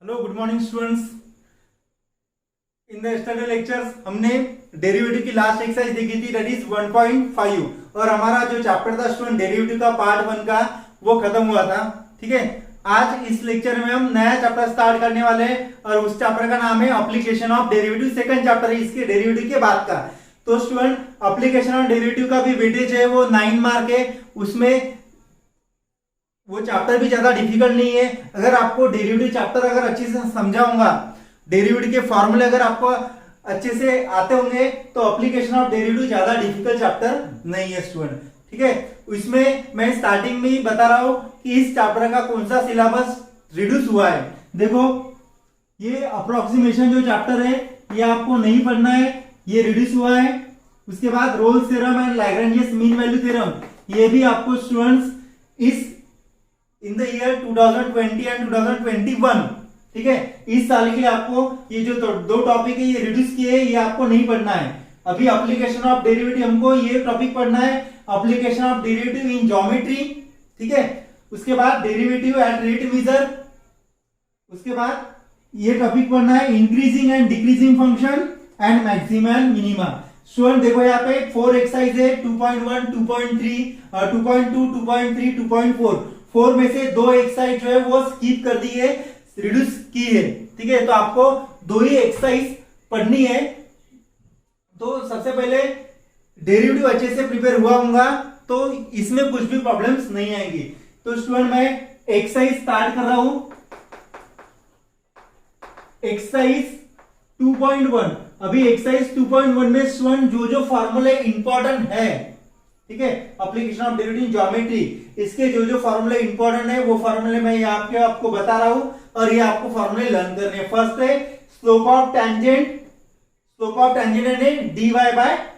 Hello good morning students. In the study lectures हमने derivative की last exercise देखी थी, दैट इज 1.5 और हमारा जो चैप्टर था स्टूडेंट डेरिवेटिव का पार्ट 1 का वो खत्म हुआ था। ठीक है, आज इस लेक्चर में हम नया चैप्टर स्टार्ट करने वाले हैं और उस चैप्टर का नाम है application of derivative. Second chapter है इसके डेरिवेटिव के बाद का। तो स्टूडेंट एप्लीकेशन ऑफ डेरिवेटिव का भी वेटेज है वो 9 मार्क है। उसमें वो चैप्टर भी ज्यादा डिफिकल्ट नहीं है। अगर आपको डेरिवेटिव चैप्टर अगर अच्छे से समझाऊंगा, डेरिवेटिव के फॉर्मूले अगर आपको अच्छे से आते होंगे तो एप्लीकेशन ऑफ डेरिवेटिव ज्यादा डिफिकल्ट चैप्टर नहीं है स्टूडेंट। ठीक है, इसमें मैं स्टार्टिंग में ही बता रहा हूं कि इस चैप्टर का कौन सा सिलेबस रिड्यूस हुआ है। देखो, ये अप्रोक्सीमेशन जो चैप्टर है ये आपको नहीं पढ़ना है, ये रिड्यूस हुआ है। उसके बाद Rolle's theorem and Lagrange's mean value theorem, ये भी आपको स्टूडेंट्स इस इन द ईयर 2020 एंड 2021, ठीक है, इस साल के लिए आपको ये जो दो टॉपिक है ये रिड्यूस किए हैं, ये आपको नहीं पढ़ना है। अभी एप्लीकेशन ऑफ डेरिवेटिव हमको ये टॉपिक पढ़ना है, application of derivative in geometry. ठीक है, उसके बाद डेरिवेटिव एट रेट मेजर, उसके बाद ये टॉपिक पढ़ना है increasing and decreasing function and maxima and minima. Student देखो यहाँ पे 4 एक्सरसाइज है, 2.1, 2.3, 2.2, 2.3, 2.4। 4 में से 2 एक्सरसाइज जो है वो स्किप कर दी है, रिड्यूस की है। ठीक है, तो आपको 2 ही एक्सरसाइज पढ़नी है। तो सबसे पहले डेरिवेटिव अच्छे से प्रिपेयर हुआ होगा तो इसमें कुछ भी प्रॉब्लम्स नहीं आएंगी। तो स्टूडेंट मैं एक्सरसाइज स्टार्ट कर रहा हूं। एक्सरसाइज 2.1। अभी एक्सरसाइज 2.1 में स्टूडेंट जो फॉर्मूले इंपॉर्टेंट है, ठीक है, application of derivative in geometry, इसके जो फॉर्मूले इंपॉर्टेंट है वो फॉर्मूले मैं यहाँ आपको बता रहा हूं और ये आपको फॉर्मूले लर्न करने हैं। फर्स्ट है स्लोप ऑफ टेंजेंट है dy बाय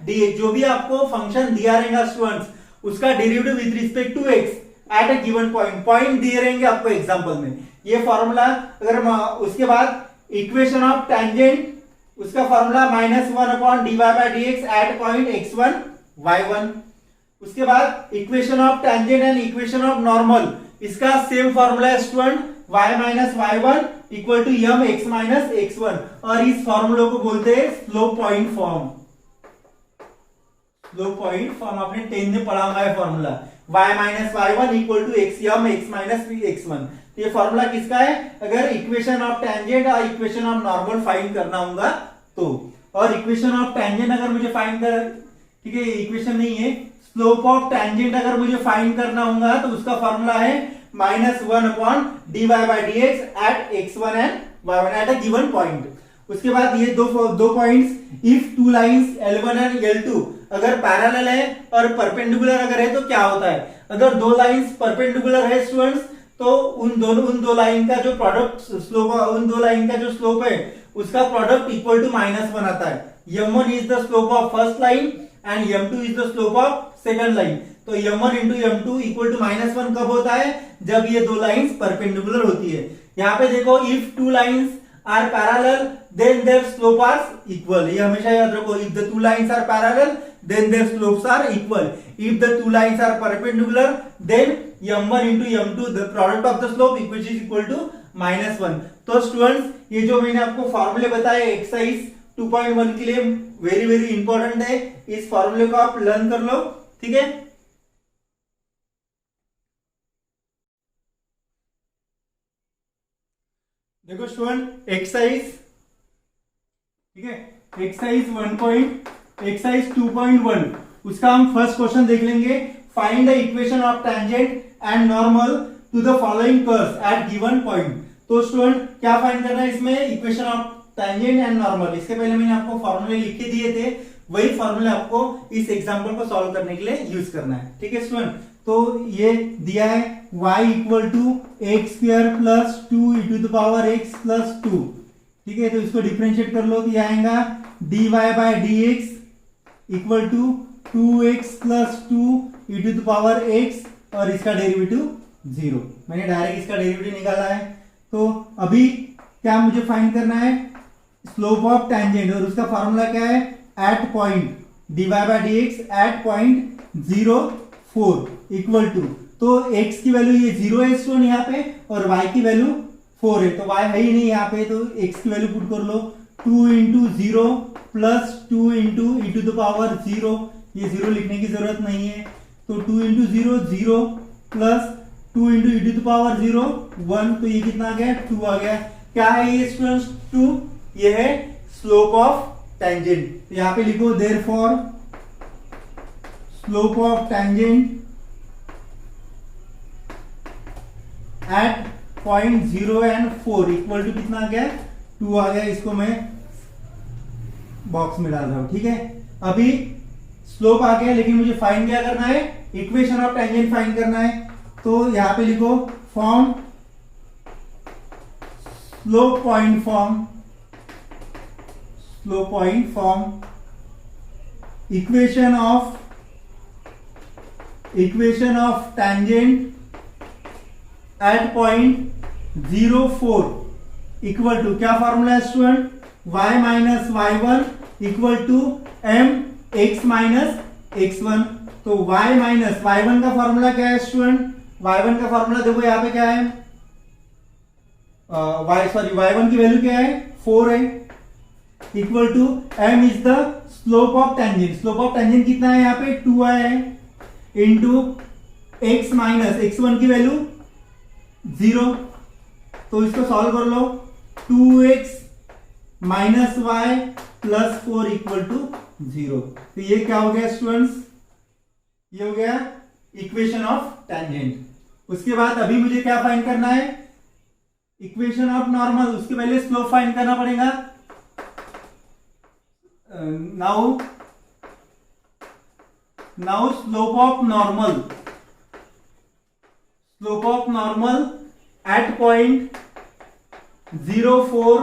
dx। जो भी आपको फंक्शन दिया रहेगा स्टूडेंट्स, उसका derivative with respect to x at a given point दिए रहेंगे आपको एग्जांपल में, ये फॉर्मूला। अगर उसके बाद इक्वेशन ऑफ टेंजेंट, उसका formula -1 dy by dx at point x1 y1। उसके बाद equation of tangent and equation of normal, इसका सेम फॉर्मूला है student, y minus y1 equal to m x minus x1, और इस फॉर्मूले को बोलते हैं slope point form. Slope point form आपने 10 में पढ़ा हुआ है formula, y minus y1 equal to m x minus x1। तो ये फॉर्मूला किसका है? अगर इक्वेशन ऑफ टेंजेंट और इक्वेशन ऑफ नॉर्मल फाइंड करना होगा तो। और इक्वेशन ऑफ टेंजेंट अगर मुझे फाइंड कर, ठीक है, इक्वेशन नहीं है, स्लोप ऑफ टेंजेंट अगर मुझे फाइंड करना होगा तो उसका फॉर्मूला है -1 dy by dx at x1 and y1 at a given point. उसके बाद ये दो points, if two lines L1 and L2 अगर पैरेलल है और परपेंडिकुलर अगर है तो क्या होता है? अगर दो लाइंस परपेंडिकुलर है स्टूडेंट्स तो उन दो लाइन का जो प्रोडक्ट स्लोप, उन दो लाइन का जो स्लोप है उसका प्रोडक्ट इक्वल टू -1 आता है। m1 is the slope of first line and m2 is the slope of second line. तो m1 into m2 equal to -1 कब होता है? जब ये दो लाइंस परपेंडिकुलर होती है। यहाँ पे देखो, if two lines are parallel then their slope are equal, ये हमेशा याद रखो। If the two lines are parallel then their slopes are equal. If the two lines are perpendicular then m1 into m2 the product of the slope which is equal to -1। तो students ये जो मैंने आपको फॉर्मूले बताए exercise 2.1 के लिए very very important है, इस फॉर्मूले को आप लर्न कर लो। ठीक है, देखो स्टूडेंट एक्सरसाइज, ठीक है, एक्सरसाइज 2.1 उसका हम फर्स्ट क्वेश्चन देख लेंगे। Find the equation of tangent and normal to the following curves at given point. तो स्टूडेंट क्या फाइंड करना है इसमें? Equation of tangent and normal. इसके पहले मैंने आपको फॉर्मूले लिख के दिए थे, वही फॉर्मूला आपको इस एग्जांपल को सॉल्व करने के लिए यूज करना है। ठीक है स्टूडेंट, तो ये दिया है y equal to x square plus 2 e to the power x plus 2। ठीक है, तो इसको डिफरेंशिएट कर लो तो यह आएगा dy by dx equal to 2x plus 2 e to the power x और इसका डेरिवेटिव 0। मैंने डायरेक्ट इसका डेरिवेटिव निकाला है। तो अभी क्या मुझे फाइंड करना है? स्लोप ऑफ टेंजेंट, और उसका फॉर्मूला क्या है? At point dy by dx at point 0, 4 equal to, तो x की वैल्यू ये 0 है स्टूडेंट यहाँ पे और y की वैल्यू 4 है, तो y है ही नहीं यहाँ पे, तो x की वैल्यू पुट कर लो 2 into 0 plus 2 into e to the power 0, ये 0 लिखने की जरूरत नहीं है, तो 2 into 0 0 plus 2 into e to the power 0 1, तो ये कितना आ गया 2 आ गया। क्या है ये स्टूडेंट्स 2, ये है स्लोप ऑफ टेंजेंट। यहाँ पे लिखो therefore slope of tangent at point 0 and 4 equal to कितना आ गया 2 आ गया। इसको मैं बॉक्स में डाल रहा हूं, ठीक है। अभी स्लोप आ गया, लेकिन मुझे फाइंड क्या करना है, इक्वेशन ऑफ टेंजेंट फाइंड करना है। तो यहां पे लिखो form slope point form equation of tangent at point 0 4 equal to, क्या फॉर्मूला है student, y minus y1 equal to m x minus x1। तो y माइनस y1 का फॉर्मूला क्या है स्टूडेंट, y1 का फॉर्मूला देखो यहाँ पे क्या है, y1 की वैल्यू क्या है 4 है, equal to m is the slope of tangent. Slope of tangent कितना है यहाँ पे 2 आया है, इंटू x माइनस x1 की वैल्यू 0, तो इसको सॉल्व कर लो 2x minus y plus 4 equal to 0। तो ये क्या हो गया स्टूडेंट्स, ये हो गया इक्वेशन ऑफ टेंजेंट। उसके बाद अभी मुझे क्या फाइंड करना है, इक्वेशन ऑफ नॉर्मल। उसके पहले स्लोप फाइंड करना पड़ेगा। Now slope of normal at point 0 4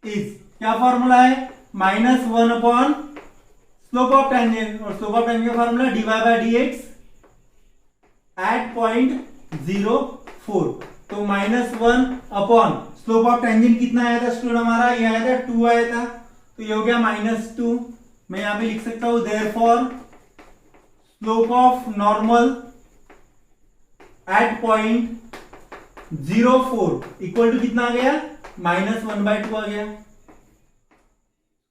is, क्या फॉर्मूला है, -1 अपॉन स्लोप ऑफ टेंजेंट, और स्लोप ऑफ टेंजेंट का formula dy by dx at point 0 4। तो -1 अपॉन स्लोप ऑफ टेंजेंट कितना आया था स्टूडेंट हमारा, ये आया था 2 आया था, तो ये हो गया -2। मैं यहां पे लिख सकता हूं therefore slope of normal at point 0 4 equal to कितना आ गया, -1/2 आ गया।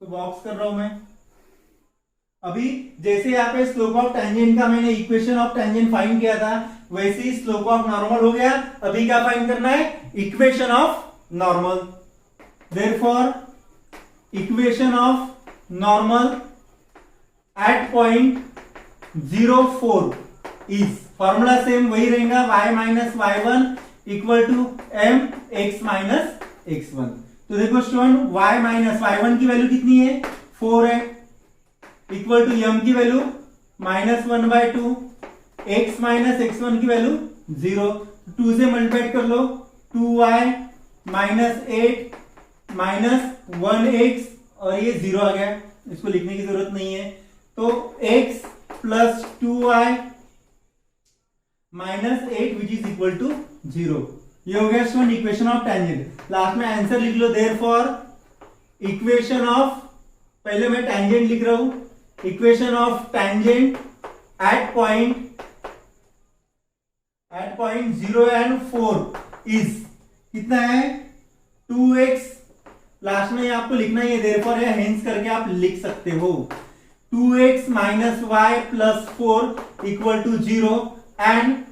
तो बॉक्स कर रहा हूं मैं। अभी जैसे यहाँ पे स्लोप ऑफ टेंजेंट का मैंने इक्वेशन ऑफ टेंजेंट फाइंड किया था, वैसे ही स्लोप ऑफ नॉर्मल हो गया। अभी क्या फाइंड करना है, equation of normal. Therefore equation of normal at point 0 4 is, formula same वही रहेगा, y minus y1 equal to m x minus x1। तो देखो स्टूडेंट y माइनस y1 की वैल्यू कितनी है 4 है, इक्वल टू m की वैल्यू -1/2, x माइनस x1 की वैल्यू 0, 2 से मल्टीप्लाई कर लो, 2y माइनस 8 माइनस 1x, और ये 0 आ गया, इसको लिखने की जरूरत नहीं है। तो x plus 2y minus 8 which is equal to 0। ये हो गया student equation of tangent. Last में आंसर लिख लो, देयरफॉर इक्वेशन ऑफ, पहले मैं टेंजेंट लिख रहा हूं, equation of tangent at point 0 and 4 is कितना है 2x, लास्ट में आपको लिखना ही है, देयरफॉर या हेंस करके आप लिख सकते हो, 2x minus y plus 4 equal to 0 and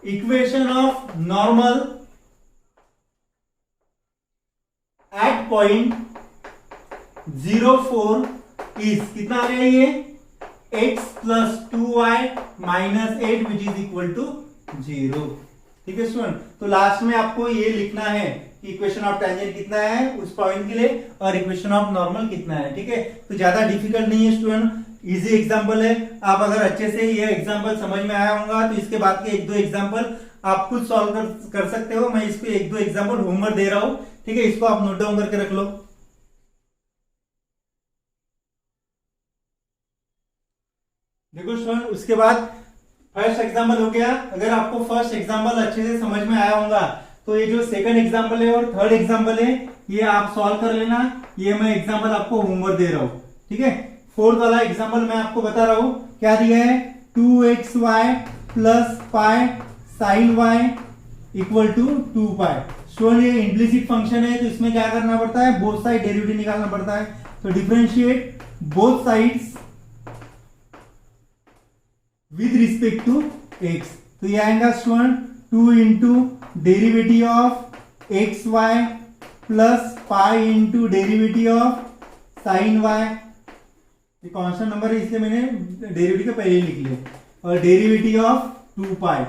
equation of normal at point 0 4 is कितना आ गया, ये x plus 2y minus 8 which is equal to 0। ठीक है स्टूडेंट, तो लास्ट में आपको ये लिखना है कि इक्वेशन ऑफ टेंजेंट कितना है उस पॉइंट के लिए और इक्वेशन ऑफ नॉर्मल कितना है। ठीक है, तो ज्यादा डिफिकल्ट नहीं है स्टूडेंट, इजी एग्जांपल है। आप अगर अच्छे से ये एग्जांपल समझ में आया होगा तो इसके बाद के 1-2 एग्जांपल आप खुद सॉल्व कर सकते हो। मैं इसको 1-2 एग्जांपल होमवर्क दे रहा हूं, ठीक है, इसको आप नोट डाउन करके रख लो। देखो स्टूडेंट, उसके बाद फर्स्ट एग्जांपल हो गया। अगर आपको फर्स्ट एग्जांपल अच्छे से समझ में आया होगा तो ये जो सेकंड एग्जांपल है और थर्ड एग्जांपल है ये आप सॉल्व कर लेना। ये मैं एग्जांपल आपको होमवर्क दे रहा हूं, ठीक है। फोर्थ वाला एग्जांपल मैं आपको बता रहा हूं, क्या दिया है 2xy plus pi sine y equal to 2 pi. Student ये इम्प्लिसिट फंक्शन है, तो इसमें क्या करना पड़ता है, बोथ साइड डेरिवेटिव निकालना पड़ता है। तो differentiate both sides with respect to x. तो ये आएगा student 2 into derivative of x y plus pi into derivative of sine y. ये कांस्टेंट नंबर है इसलिए मैंने डेरिवेटिव का पहले ही लिख लिया, और डेरिवेटिव ऑफ 2 पाई।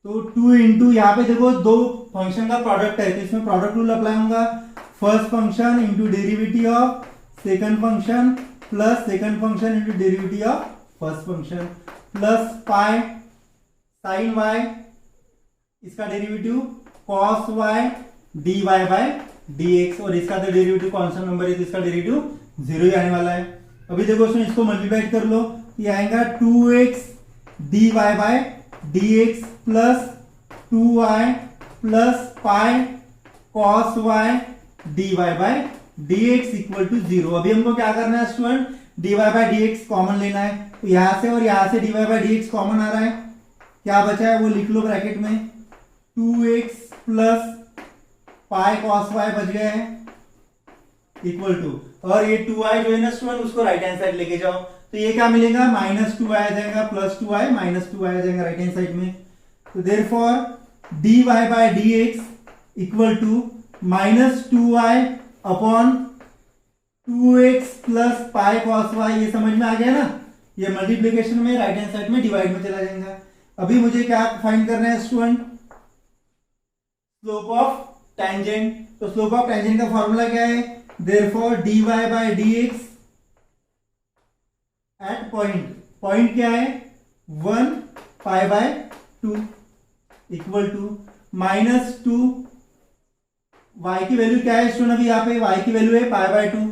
तो 2 इंटू यहाँ पे देखो दो फंक्शन का प्रोडक्ट है, तो इसमें प्रोडक्ट रूल अप्लाई होगा। First function into derivative of second function plus second function into derivative of first function plus pi sine y, इसका derivative cos y d y by d x, और इसका तो derivative constant number है तो इसका derivative 0 ही आने वाला है। अभी देखो उसमें इसको मल्टीप्लाई कर लो, ये आएगा 2x d y by d x plus 2y plus pi cos y d y by d x equal to 0। अभी हमको क्या करना है student, d y by d x common लेना है। तो यहां से और यहां से d y by d x common आ रहा है, क्या बचा है वो लिख लो ब्रैकेट में, 2x plus pi cos Y बच गया है इक्वल टू, और ये 2y जो है ना स्टूडेंट उसको राइट हैंड साइड लेके जाओ, तो ये क्या मिलेगा, -2y आ जाएगा प्लस 2y -2y आ जाएगा राइट हैंड साइड में। तो therefore dy by dx equal to -2y upon 2x plus pi cos y. ये समझ में आ गया ना, ये मल्टीप्लिकेशन में राइट हैंड साइड में डिवाइड में चला जाएगा। अभी मुझे क्या फाइंड करना है स्टूडेंट, स्लोप ऑफ टेंजेंट। तो स्लोप ऑफ टेंजेंट का फॉर्मूला क्या है, therefore dy by dx at point क्या है 1 pi by 2 equal to -2 y की वैल्यू क्या है स्टूडेंट, अभी यहाँ पे y की वैल्यू है पाई बाय 2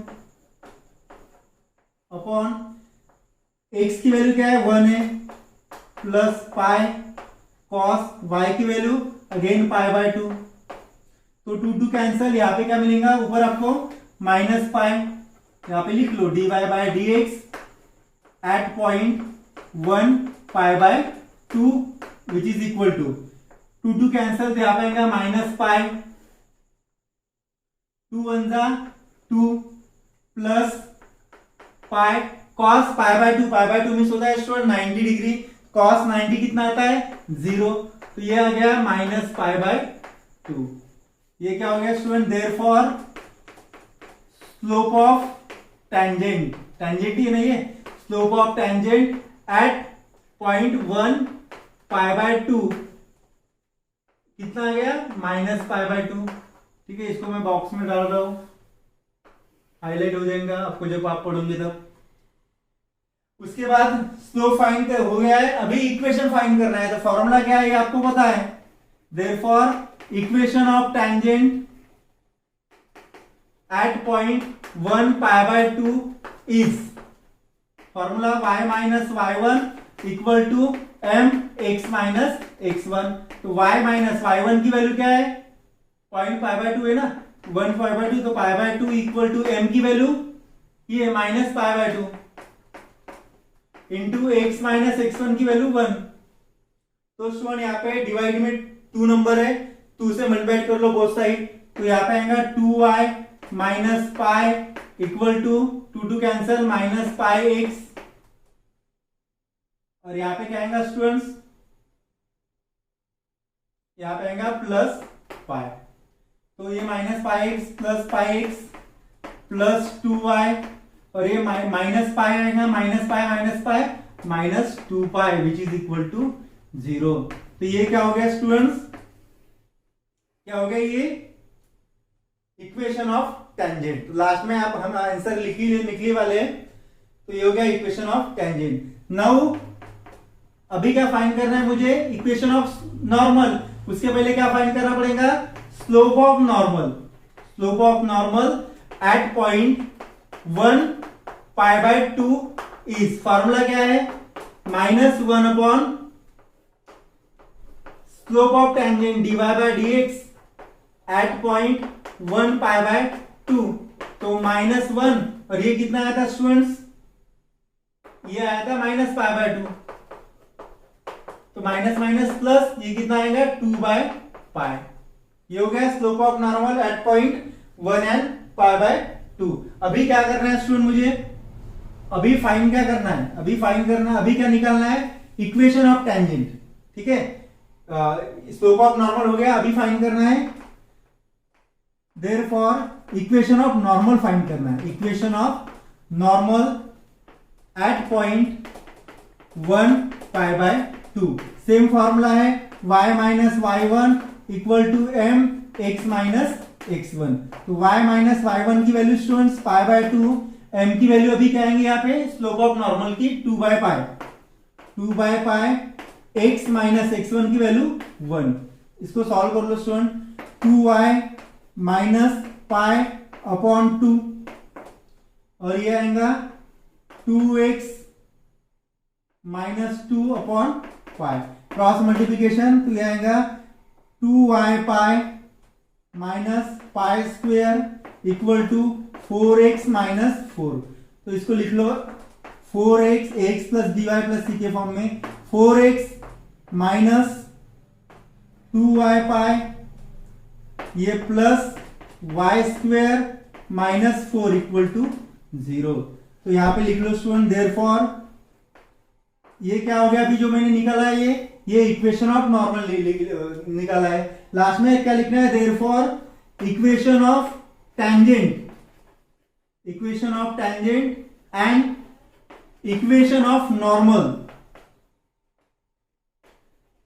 अपॉन x की वैल्यू क्या है 1 है प्लस पाई कॉस y की वैल्यू अगेन पाई बाय 2। तो 2 कैंसल, यहाँ पे क्या मिलेगा ऊपर आपको माइनस पाई, यहाँ पे लिख लो dy by dx at point 1 pi by 2 which is equal to 2 cancel, तो यहाँ पे आएगा माइनस पाई 2 1 जा 2 plus pi cos pi by 2 miss होता है स्टूडेंट 90 डिग्री, कॉस 90 कितना आता है 0, तो ये आ गया माइनस पाई बाय 2। ये क्या हो गया student, therefore slope of tangent, tangent ही नहीं है, slope of tangent at point 1 pi by 2 कितना आ गया माइनस पाई बाय 2। ठीक है, इसको मैं बॉक्स में डाल रहा हूं, हाईलाइट हो जाएगा आपको जब आप पढ़ोगे तब। उसके बाद स्लोप फाइंड हो गया है, अभी इक्वेशन फाइंड करना है। तो फॉर्मूला क्या है आपको पता है, therefore equation of tangent at point 1 pi by 2 is formula y minus y1 equal to m x minus x1। तो y माइनस y1 की वैल्यू क्या है, पॉइंट पाई बाय 2 है ना, 1 पाई बाय 2, तो pi by 2 equal to m की value ये minus pi by 2 into x minus x1 की वैल्यू 1। तो स्टूडेंट यहाँ पे डिवाइड में 2 नंबर है, 2 से मल्टीप्लाई कर लो बोथ साइड, तो यहाँ पे आएगा 2y minus pi equal to 2 cancel minus pi x, और यहाँ पे क्या आएगा स्टूडेंट्स, यहाँ पे आएगा प्लस पाई, तो ये minus pi x plus pi x plus 2y, और ये माइनस पाई आएगा minus pi minus 2 pi which is equal to 0। तो ये क्या हो गया स्टूडेंट्स, क्या हो गया ये इक्वेशन ऑफ टेंजेंट। तो लास्ट में आप हम आंसर लिखने वाले हैं, तो ये हो गया इक्वेशन ऑफ टेंजेंट। नाउ अभी क्या फाइंड करना है मुझे, इक्वेशन ऑफ नॉर्मल। उसके पहले क्या फाइंड करना पड़ेगा, slope of normal. Slope of normal at point 1 pi by 2 is, formula क्या है, -1 upon slope of tangent dy by dx at point 1 pi by 2। तो -1 और ये कितना आया था स्टूडेंट्स, ये आया था माइनस पाई बाय 2, तो माइनस माइनस प्लस ये कितना आएगा 2 बाय पाई। ये हो गया slope of normal at point 1 and pi by 2। अभी क्या करना है स्टूडेंट, मुझे अभी फाइंड क्या करना है, अभी क्या निकालना है, इक्वेशन ऑफ टेंजेंट। ठीक है, स्लोप ऑफ नॉर्मल हो गया, अभी फाइंड करना है therefore equation of normal find करना है। Equation of normal at point 1 pi by 2। Same formula है y minus y1 equal to m x minus x1। तो y माइनस y1 की value students pi by 2, m की value अभी क्या आएंगे यहाँ पे स्लोप ऑफ नॉर्मल की 2 by pi, x minus x1 की वैल्यू 1। इसको सॉल्व कर लो student, 2y minus pi upon 2 और ये आएगा 2x minus 2 upon pi, cross multiplication तो ये आएगा 2y pi minus pi square equal to 4x minus 4। तो इसको लिख लो 4x x plus dy plus c के फॉर्म में, 4x माइनस 2y पाई ये plus y square minus 4 equal to 0। तो यहां पे लिख लो स्टूडेंट देयरफॉर ये क्या हो गया, अभी जो मैंने निकाला है ये इक्वेशन ऑफ नॉर्मल निकाला है। लास्ट में क्या लिखना है, therefore equation of tangent and equation of normal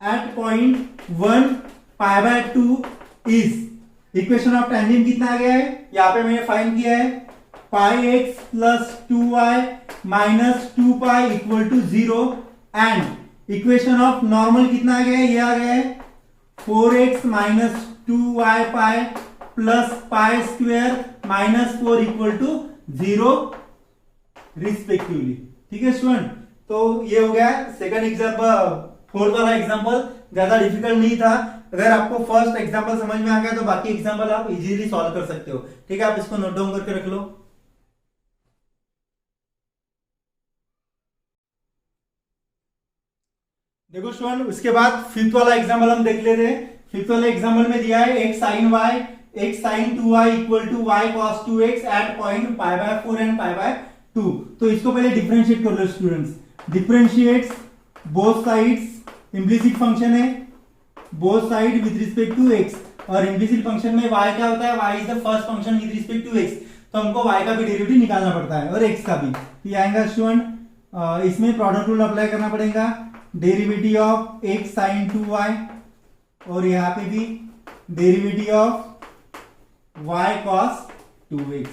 at point 1 pi by 2 is, equation of tangent कितना आ गया है, यहां पे मैंने फाइंड किया है pi x plus 2y minus 2 pi equal to 0 and equation of normal कितना आ गया है, ये आ गया है 4x minus 2y pi plus pi square minus 4 equal to 0 respectively. ठीक है स्टूडेंट, तो ये हो गया सेकंड एग्जांपल। फोर्थ वाला एग्जांपल ज्यादा डिफिकल्ट नहीं था, अगर आपको फर्स्ट एग्जांपल समझ में आ गया तो बाकी एग्जांपल आप इजीली सॉल्व कर सकते हो। ठीक है, आप इसको नोट डाउन करके रख लो। देखो स्टूडेंट, उसके बाद फिफ्थ वाला एग्जांपल हम देख लेते हैं। फिफ्थ वाले एग्जांपल में दिया है x sin 2y equal to y cos 2x at point pi by 4 and pi by 2। तो इसको पहले डिफरेंशिएट कर लो students, differentiates both sides, implicit function है both side with respect to x, और इम्प्लिसिट फंक्शन में y क्या होता है, y is the first function with respect to x, तो हमको y का भी डेरिवेटिव निकालना पड़ता है और x का भी। तो ये आएगा स्टूडेंट, इसमें प्रोडक्ट रूल अप्लाई करना पड़ेगा, derivative of x sin 2y और यहाँ पे भी derivative of y cos 2x।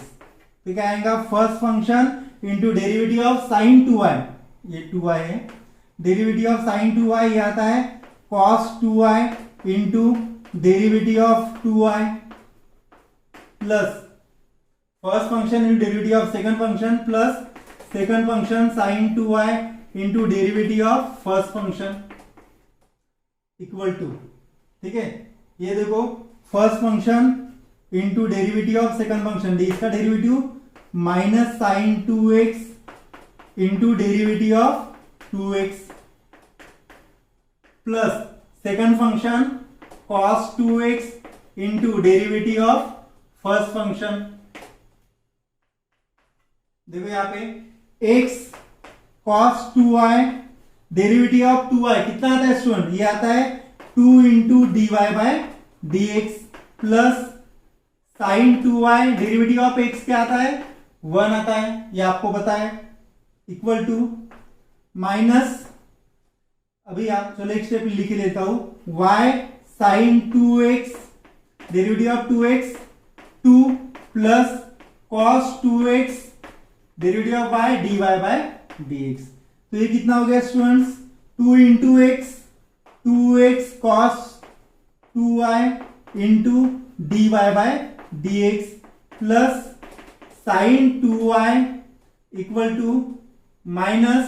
तो क्या आएगा, first function into derivative of sin 2y, ये 2y है, डेरिवेटिव ऑफ sin 2y ये आता है cos 2y into derivative of 2y plus first function into derivative of second function plus second function sin 2y into derivative of first function equal to. ठीक है, ये देखो first function into derivative of second function, इसका derivative minus sin 2x into derivative of 2x plus second function cos 2x into derivative of first function. देखो यहाँ पे x cos 2y derivative of 2y कितना आता है student, ये आता है 2 into d y by d x plus sine 2y derivative of x क्या आता है 1 आता है, ये आपको पता है, इक्वल टू माइनस, अभी आप चलो एक स्टेप लिख लेता हूं, y sine 2x derivative of 2x 2 plus cos 2x derivative of y dy by dx। तो ये कितना हो गया students, 2 into x 2x cos 2y into dy by dx plus sine 2y equal to minus,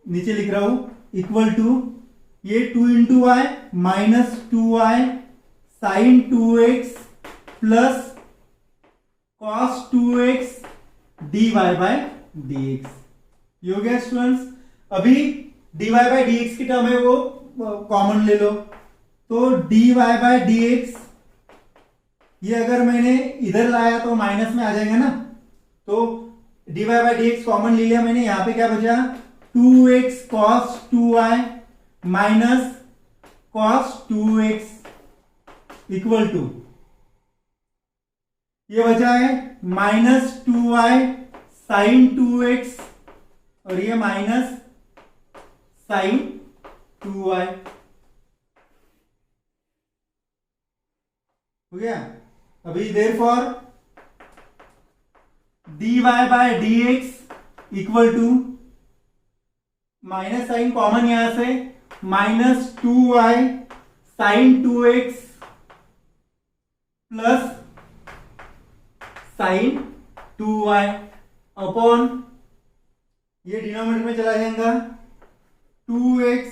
नीचे लिख रहा हूं, equal to ये 2 into y minus 2y sine 2x plus cos 2x dy by dx। ये हो गया स्टूडेंट्स। अभी dy by dx की टर्म है वो कॉमन ले लो, तो dy बाय dx ये अगर मैंने इधर लाया तो माइनस में आ जाएगा ना, तो dy by D x common ले लिया मैंने, यहां पे क्या बचा 2x cos 2y minus cos 2x equal to ये बचा है माइनस 2y साइन 2x और ये माइनस साइन 2y हो गया। अभी therefore dy by dx equal to minus sine common यहां से minus 2y sine 2x plus sine 2y upon ये डिनोमिनेटर में चला जाएगा 2x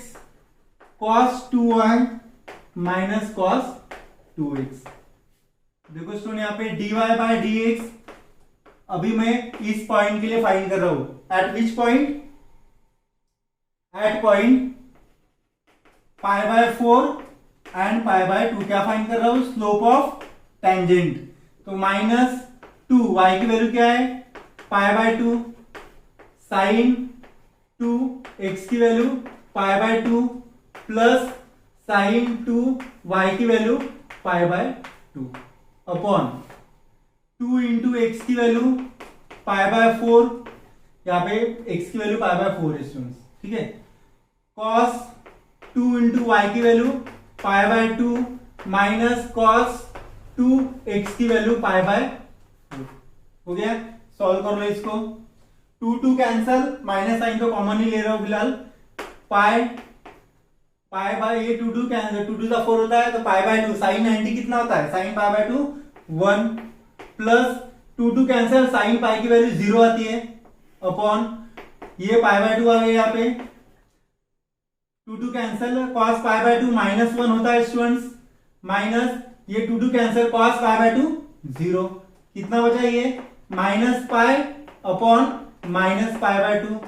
cos 2y minus cos 2x। देखो स्टूडेंट यहाँ पे dy बाय dx अभी मैं इस पॉइंट के लिए फाइंड कर रहा हूं। At which point? At point pi by 4 and pi by 2। क्या फाइंड कर रहा हूं? Slope of tangent. तो माइनस 2 y की वैल्यू क्या है? पाई बाय 2 साइन 2 x की value pi by 2 plus sine 2 y की value pi by 2 upon 2 into x की वैल्यू पाई बाय 4, यहाँ पे x की वैल्यू पाई बाय 4 है स्टूडेंट्स, ठीक है। cos 2 इंटू वाई की value pi by 2 minus cos 2 x की वैल्यू पाई बाय 4 हो गया। सॉल्व कर लो इसको। 2 कैंसल, माइनस साइन तो कॉमन ही ले रहा हूं फिलहाल। पाई बाय ये 2 कैंसल, 2 का 4 होता है तो पाई बाय 2 साइन 90 कितना होता है? Sine pi by 2 1 plus 2 cancel, sine pi की वैल्यू 0 आती है अपॉन ये पाई बाय 2 आ गया यहाँ पे। 2 cancel, cos pi by 2 minus 1 होता है स्टूडेंट्स, माइनस ये 2 कैंसल, cos पाई बाय 2 0। कितना बचा ये? Minus pi upon minus pi by 2।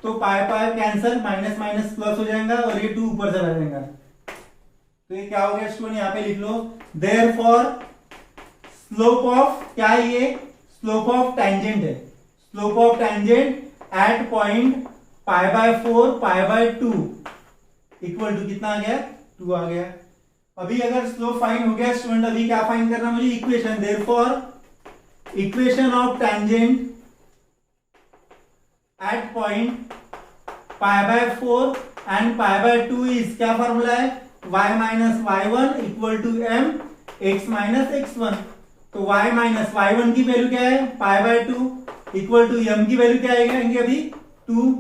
तो पाई कैंसल, माइनस माइनस प्लस हो जाएगा और ये 2 ऊपर चला जाएगा। तो ये क्या हो गया स्टूडेंट? यहाँ पे लिख लो देयरफॉर स्लोप ऑफ, क्या है ये? स्लोप ऑफ टेंजेंट है। Slope of tangent at point pi by 4 pi by 2 equal to कितना आ गया? 2 आ गया। अभी अगर स्लोप फाइंड हो गया स्टूडेंट, अभी क्या फाइंड करना मुझे? Equation. Therefore equation of tangent at point pi by 4 and pi by 2 is, क्या फॉर्मूला है? y minus y1 equal to m x minus x1। तो y माइनस y1 की वैल्यू क्या है? Pi by 2 equal to m की value क्या आएगी अभी? 2,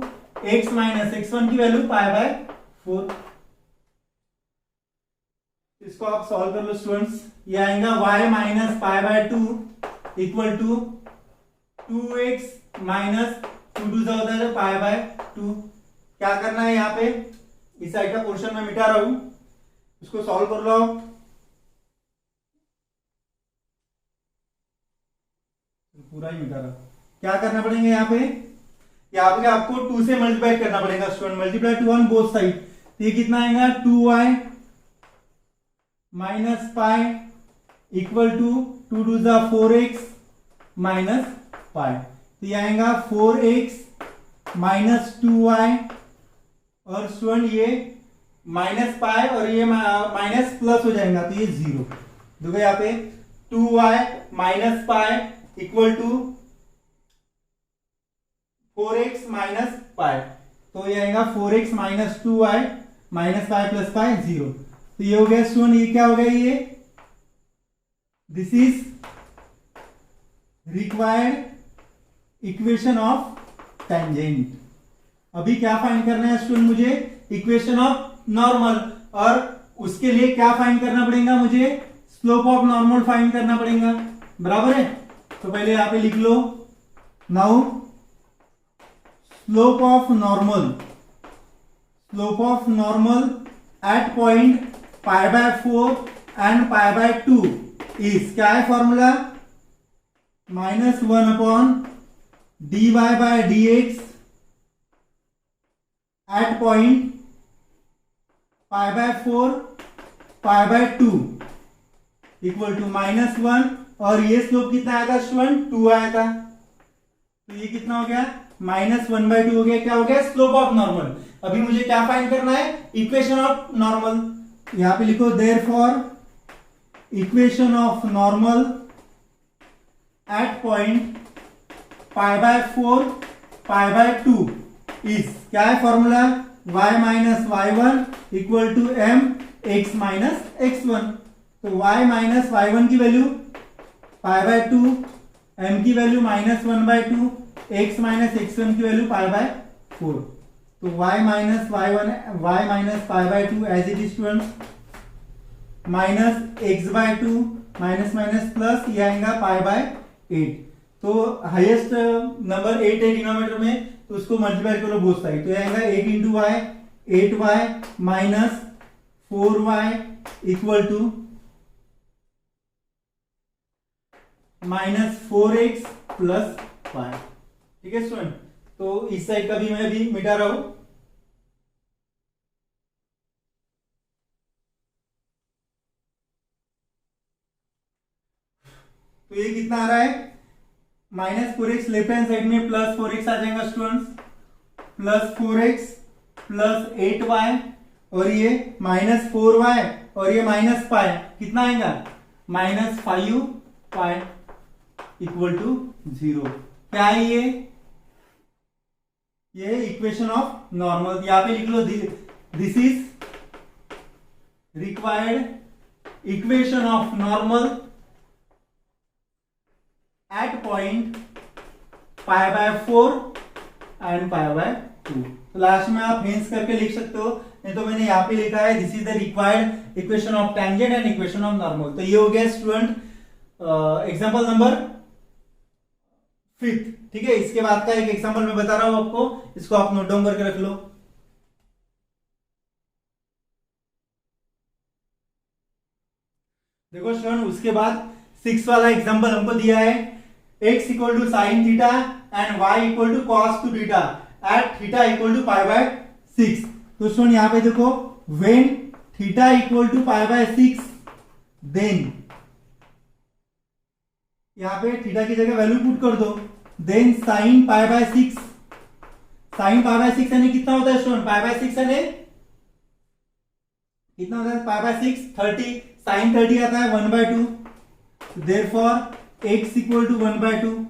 x माइनस x1 की वैल्यू पाई बाय 4। इसको आप सॉल्व कर लो स्टूडेंट्स। ये आएगा y minus pi by 2 equal to 2x minus 2 होता है पाई बाय 2। क्या करना है यहाँ पे? इस साइड का पोर्शन में मिटा रहा हूं, इसको सॉल्व कर लो। पूरा ही मिटा रहा। क्या करना पड़ेगा यहाँ पे? यहाँ पे आपको 2 से मल्टीप्लाई करना पड़ेगा student. Multiply 2 on both side. तो ये कितना आएगा? 2y minus pi equal to 2 2 4x minus pi. तो ये आएगा 4x माइनस 2y और स्टूडेंट ये माइनस पाई और ये माइनस प्लस हो जाएगा तो ये 0। देखो यहाँ पे 2y minus pi equal to 4x minus pi. तो ये आएगा 4x minus 2y minus pi plus pi 0। तो ये हो गया स्टूडेंट, ये क्या हो गया? ये this is required equation of tangent. अभी क्या फाइंड करना है स्टूडेंट मुझे? Equation of normal. और उसके लिए क्या फाइंड करना पड़ेगा मुझे? स्लोप ऑफ नॉर्मल फाइंड करना पड़ेगा, बराबर है। तो पहले यहां पे लिख लो now slope of normal at point pi by 4 and pi by 2 is, क्या है formula? -1 upon dy by dx at point pi by 4 pi by 2 equal to -1 और ये स्लोप कितना आया था स्टूडेंट 2 आया था, तो ये कितना हो गया -1/2 हो गया। क्या हो गया स्लोप ऑफ नॉर्मल। अभी मुझे क्या फाइंड करना है इक्वेशन ऑफ नॉर्मल। यहां पे लिखो therefore equation of normal at point π/4 π/2 is क्या है formula y minus y1 equal to m x minus x1। तो y माइनस y1 की वैल्यू π/2, m की वैल्यू -1/2, x माइनस x1 की वैल्यू π/4। तो y minus π/2 as it is students minus x/2 minus minus plus ये आएगा π/8। तो highest number 8 है denominator में, तो उसको मल्टीप्लाई करो बोथ साइड, तो ये आएगा 8 into y 8y minus 4y equal to -4x plus y। ठीक है स्टूडेंट, तो इस साइड का भी मैं अभी मिटा रहा हूं। तो ये कितना आ रहा है -4x लेफ्ट हैंड साइड में प्लस 4x आ जाएगा students, plus 4x plus 8y और ये -4y और ये माइनस पाई कितना आएगा -5y इक्वल टू 0। क्या है ये इक्वेशन ऑफ नॉर्मल। यहां पे लिख लो this is required equation of normal at point π/4 and π/2। तो लास्ट में आप हेंस करके लिख सकते हो, नहीं तो मैंने यहाँ पे लिखा है this is the required equation of tangent and equation of normal. तो ये हो गया स्टूडेंट एग्जांपल नंबर 5। ठीक है, इसके बाद का एक एग्जांपल मैं बता रहा हूं आपको, इसको आप नोट डाउन करके रख लो। देखो स्टूडेंट, उसके बाद 6 वाला एग्जांपल हमको दिया है x equal to sine theta and y equal to cos two theta at theta equal to π/6। तो स्टूडेंट यहां पे देखो when theta equal to π/6 then यहां पे थीटा की जगह वैल्यू पुट कर दो, देन साइन π/6, साइन π/6 यानी कितना होता है स्टूडेंट π/6 यानी कितना होता है π/6 30, साइन 30 आता है 1/2, therefore x equal to 1/2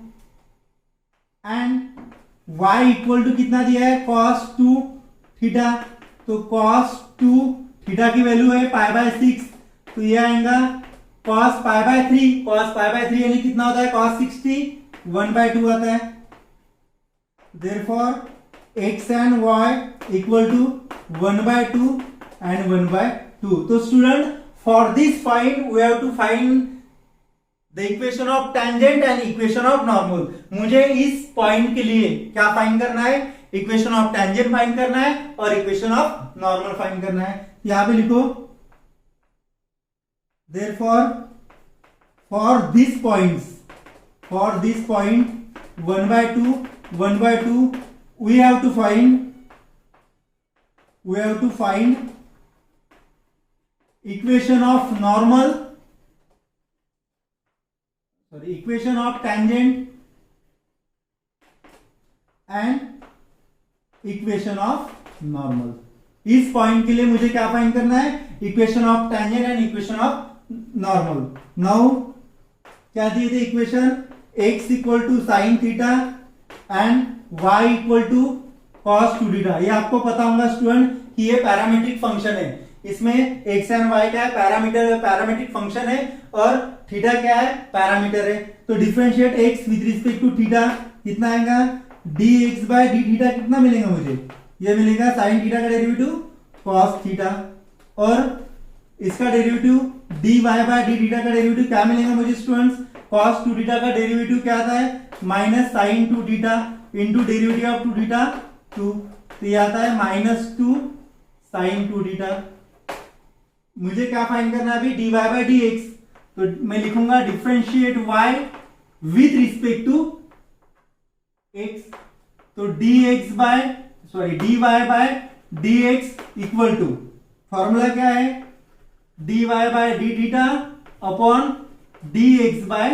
and y equal to कितना दिया है cos 2 थीटा। तो cos 2 थीटा की वैल्यू है π/6, तो ये आएगा cos π/3, cos π/3 यानी कितना होता है cos 60 1/2 आता है, therefore x and y equal to 1/2 and 1/2। तो student for this point we have to find the equation of tangent and equation of normal. मुझे इस पॉइंट के लिए क्या फाइंड करना है, इक्वेशन ऑफ टेंजेंट फाइंड करना है और इक्वेशन ऑफ नॉर्मल फाइंड करना है। यहां पे लिखो therefore for this point 1/2 we have to find equation of normal, sorry, equation of tangent and equation of normal। इस पॉइंट के लिए मुझे क्या फाइंड करना है, equation of tangent and equation of normal. Now क्या दिए थे equation, x equal to sine theta and y equal to cos 2 theta. ये आपको पता होगा स्टूडेंट कि ये पैरामीट्रिक फंक्शन है, इसमें x एंड y क्या है पैरामीट्रिक फंक्शन है और थीटा क्या है पैरामीटर है। तो differentiate x with respect to theta कितना आएगा dx बाय डी थीटा कितना मिलेगा मुझे, ये मिलेगा साइन थीटा का डेरिवेटिव कॉस थीटा और इसका derivative dy by d theta का डेरिवेटिव क्या मिलेगा मुझे स्टूडेंट्स, कॉस 2 थीटा का डेरिवेटिव क्या आता है minus sine 2 theta into derivative of 2 theta 2, तो ये आता है -2 साइन 2 थीटा। मुझे क्या फाइंड करना है अभी dy बाय dx, तो मैं लिखूंगा differentiate y with respect to x, तो dy by dx equal to formula क्या है dy by d theta upon dx by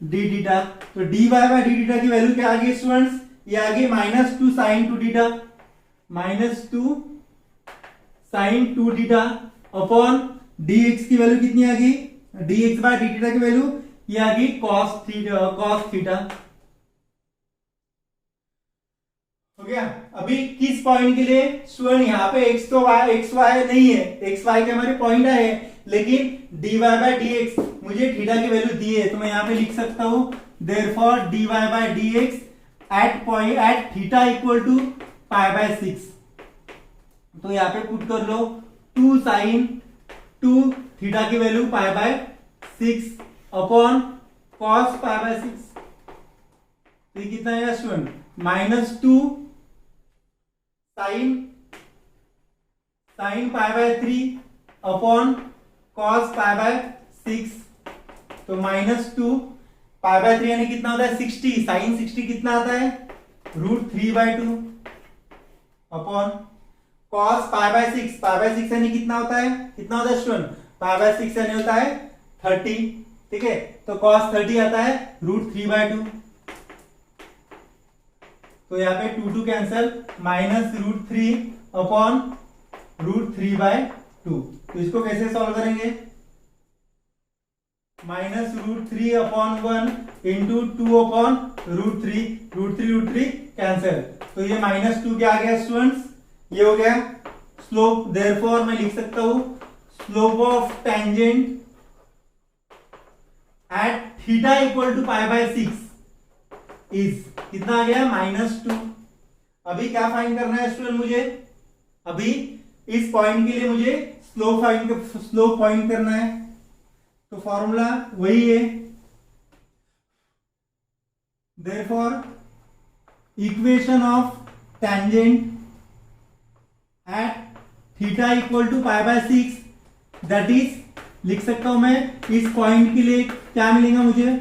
d theta. तो dy बाय डी थीटा की वैल्यू क्या आ गई स्टूडेंट्स, ये आ गई -2 sin 2 theta, -2 sin 2 theta upon dx की वैल्यू कितनी आ गई, dx बाय डी थीटा की वैल्यू ये आ गई cos थीटा। हो गया। अभी किस पॉइंट के लिए स्टूडेंट, यहाँ पे x तो x y नहीं है, x y के हमारे पॉइंट आए, लेकिन dy बाय dx मुझे थीटा की वैल्यू दी है, तो मैं यहाँ पे लिख सकता हूं therefore dy by dx at theta equal to π/6। तो यहाँ पे पुट कर लो 2 sin 2 थीटा की वैल्यू π/6 अपॉन cos π/6। तो कितना है स्टूडेंट, -2 sin π/3 अपॉन cos π/6। तो -2 π/3 यानी कितना होता है 60, sin 60 कितना आता है √3/2 अपॉन cos π/6 यानी कितना होता है स्टूडेंट, π/6 यानी होता है 30, ठीक है। तो cos 30 आता है √3/2। तो यहाँ पे 2 कैंसल, -√3 अपॉन √3/2। तो इसको कैसे सॉल्व करेंगे, -√3 अपॉन 1 इंटू 2 अपॉन √3 कैंसल। तो ये -2 क्या आ गया स्टूडेंट्स, ये हो गया स्लोप। देयरफॉर मैं लिख सकता हूं slope of tangent at theta equal to π/6 is कितना आ गया -2। अभी क्या फाइंड करना है स्टूडेंट मुझे, अभी इस पॉइंट के लिए मुझे स्लोप फाइंड करना है। तो फॉर्मूला वही है, therefore equation of tangent at theta equal to π/6 that is, लिख सकता हूं मैं इस पॉइंट के लिए क्या मिलेगा मुझे,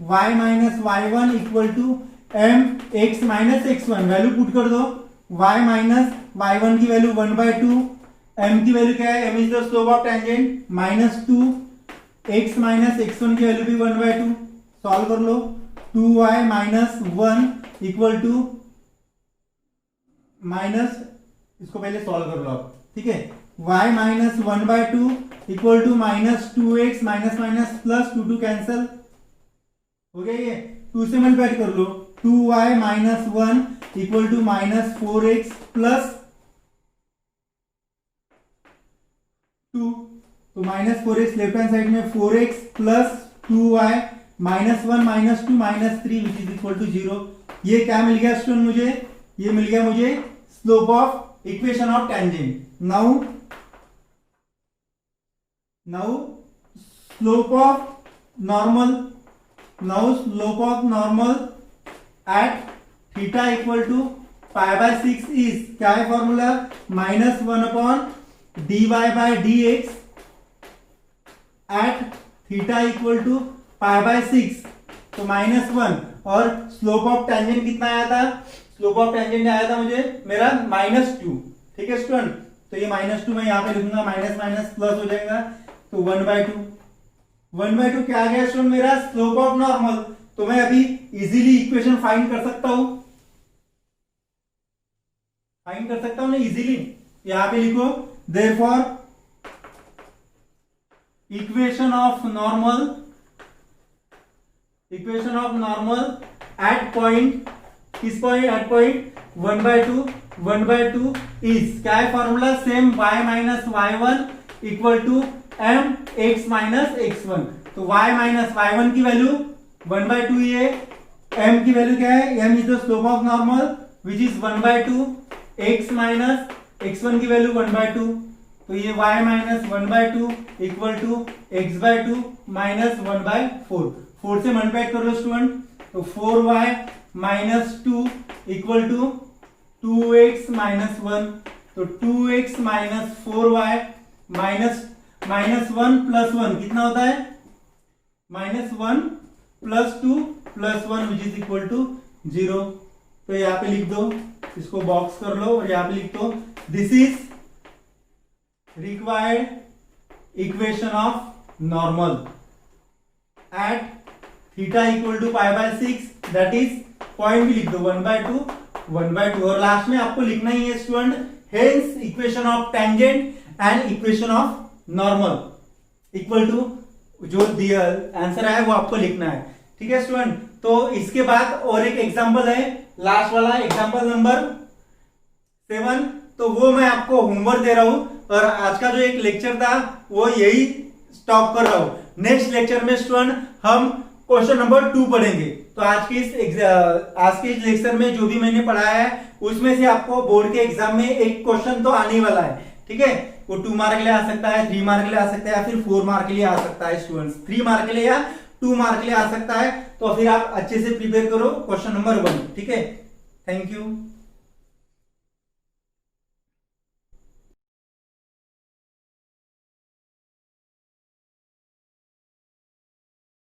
y minus y1 equal to mx minus x1। Value put कर दो, y माइनस y1 की वैल्यू 1/2, m की वैल्यू क्या है, m is the slope of tangent, -2, x minus x1 की वैल्यू भी 1/2। सॉल्व कर लो, 2y minus 1 equal to minus, इसको पहले सॉल्व कर लो आप, ठीक है। y minus 1/2 equal to -2x minus minus plus 2 cancel हो गया, ये 2 से मल्टीप्लाई कर लो, 2y minus 1 equal to -4x plus 2। तो -4x लेफ्ट हैंड साइड में 4x plus 2y -1 -2 -3 which is equal to 0। ये क्या मिल गया स्टूडेंट मुझे, ये मिल गया मुझे slope of equation of tangent. Now slope of normal at theta equal to π/6 is, क्या है formula, -1 upon dy by dx at theta equal to π/6। तो -1 और स्लोप ऑफ टेंजेंट कितना आया था, स्लोप ऑफ टेंजेंट आया था मुझे मेरा -2, ठीक है स्टूडेंट। तो ये -2 मैं यहाँ पे लिखूंगा, माइनस माइनस प्लस हो जाएगा, तो 1/2 क्या आ गया स्टूडेंट मेरा स्लोप ऑफ नॉर्मल। तो मैं अभी इजीली इक्वेशन फाइंड कर सकता हूं ना इजीली। यहां पे लिखो therefore equation of normal at point, किस पॉइंट, एट पॉइंट 1/2 इज, क्या है formula, same y minus y1 equal to m x minus x1। तो y माइनस y1 की वैल्यू 1/2 ही है, m की वैल्यू क्या है, m is the slope of normal which is 1/2, x minus x1 की value 1/2। तो ये y minus 1/2 equal to x/2 minus 1/4। 4 से मल्टीप्लाई करो स्टूडेंट, तो 4y minus 2 equal to 2x minus 1। तो 2x minus 4y minus -1 plus 1 कितना होता है, -1 plus 2 plus 1 which is equal to 0। तो यहाँ पे लिख दो, इसको बॉक्स कर लो और यहाँ पे लिख दो this is required equation of normal at theta equal to π/6 that is point भी लिख दो 1/2 और लास्ट में आपको लिखना ही है student hence equation of tangent and equation of normal equal to जो दिया आंसर है वो आपको लिखना है। ठीक है स्टूडेंट, तो इसके बाद और एक एग्जांपल है, लास्ट वाला एग्जांपल नंबर 7, तो वो मैं आपको होमवर्क दे रहा हूं और आज का जो एक लेक्चर था वो यही स्टॉप कर रहा हूं। नेक्स्ट लेक्चर में स्टूडेंट हम क्वेश्चन नंबर 2 पढ़ेंगे। तो आज के इस लेक्चर में जो भी मैंने पढ़ाया है उसमें से आपको बोर्ड के एग्जाम में एक क्वेश्चन तो आने वाला है। ठीक है, वो 2 मार्क के लिए आ सकता है, 3 मार्क के लिए आ सकता है या फिर 4 मार्क के लिए आ सकता है स्टूडेंट्स, 3 मार्क के लिए या 2 मार्क के लिए आ सकता है। तो फिर आप अच्छे से प्रिपेयर करो क्वेश्चन नंबर 1। ठीक है, थैंक यू।